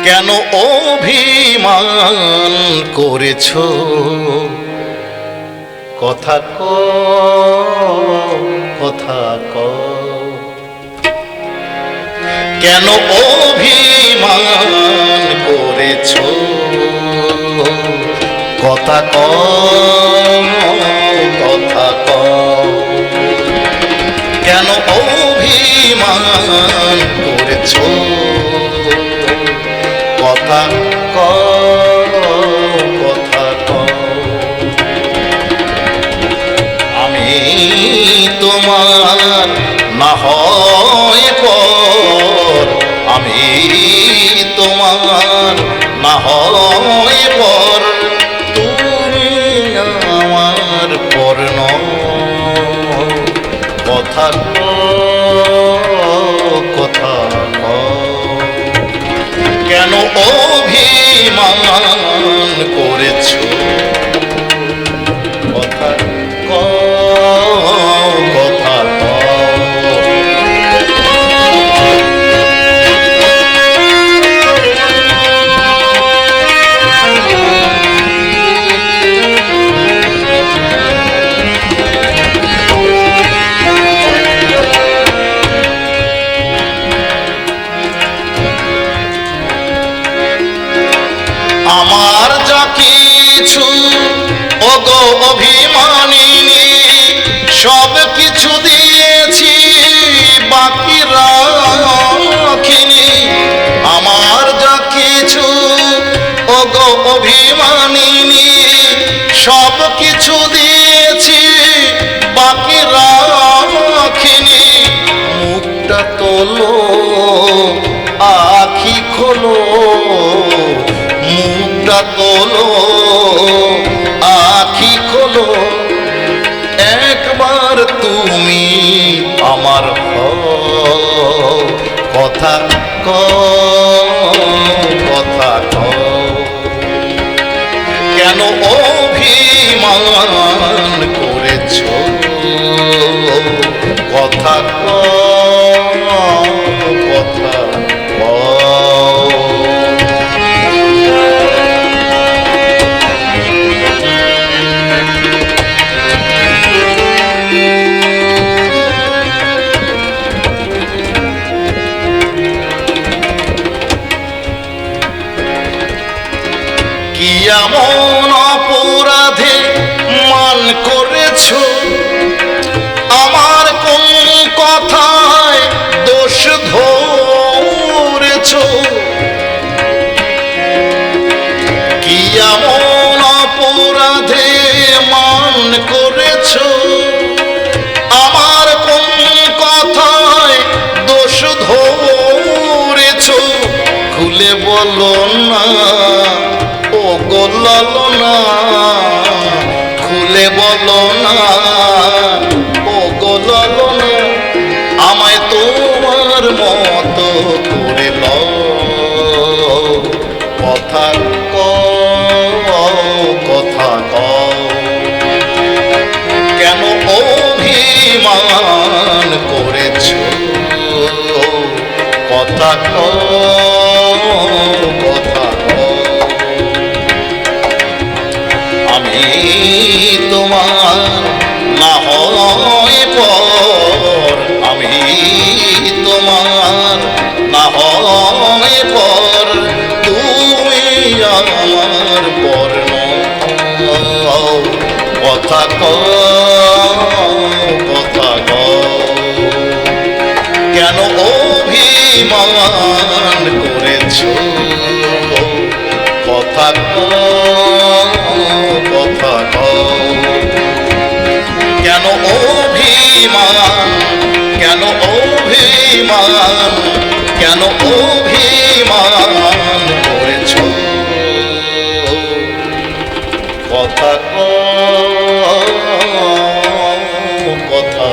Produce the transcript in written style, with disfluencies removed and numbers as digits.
কেন অভিমান করেছো কথা কথা কেন অভিমান করেছো কথা কথা কেন অভিমান করেছো কথা কথা আমি তোমার না হয় পর আমি তোমার না হয় পর তুমি আমার পর কথা কথা কেন অভিমান করেছো কথা কথা আমার যা কিছু ওগো অভিমানিনী সব কিছু দিয়েছি বাকি রাখিনি আমার যা কিছু ওগো অভিমানিনী সব কিছু দিয়েছি বাকি রাখিনি মুখটা তোলো আখি খোলো মুখটা তোলো আখি খোলো একবার তুমি আমার কথা কথা কেন অভিমান করেছো কথা কথা কি এমন অপরাধে মান করেছো আমার কোন কথায় দোষ ধরেছো কি এমন অপরাধে মান করেছো আমার কোন কথায় দোষ ধরেছো খুলে বলো না ও গোলালনা খুলে বলো না ও গোলালনা আমায় তোমার মতো করে লও কথা কথা কেন অভিমান করেছো কথা কথা আমি তোমার না হয় পর আমি তোমার না হয় পর তুমি আমার পর কথা কথা কেন অভিমান করেছো কথা কথা কেন অভিমান কেন অভিমান কেন অভিমান করেছো কথা কথা